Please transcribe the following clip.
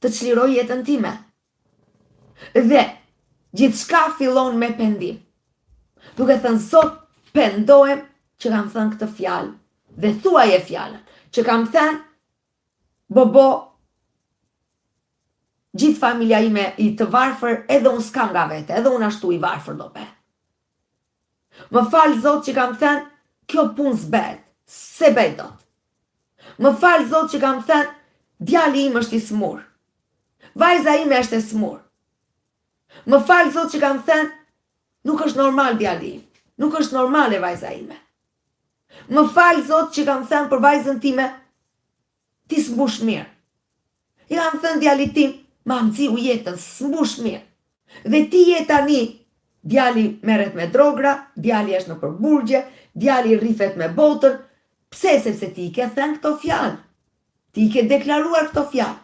të çliroj jetën time. Dhe gjithçka fillon me pendim. Duke thënë Zot, pendohem që kam thënë këtë fjalë dhe thuaje fjalën, që kam thënë bobo, gjithë familja ime i të varfër, edhe unë s'kam nga vete, edhe unë ashtu i varfër do be. Më falë Zot që kam thënë, kjo punë s'bet, se bej dot. Më falë Zot që kam thënë, djali im është i smur. Vajza ime është e smur. Më falë Zot që kam thënë, nuk është normal djali im, nuk është normale vajza ime. Më falë Zot që kam thënë për vajzën time, ti s'mbush mirë. I kam thënë djalit tim, ma nxiu jetën, s'mbush mirë. Dhe ti je tani, djali merret me drogra, djali është në përburgje, djali rrifet me botën. Pse? Sepse ti i ke thënë këto fjalë. Ti i ke deklaruar këto fjalë.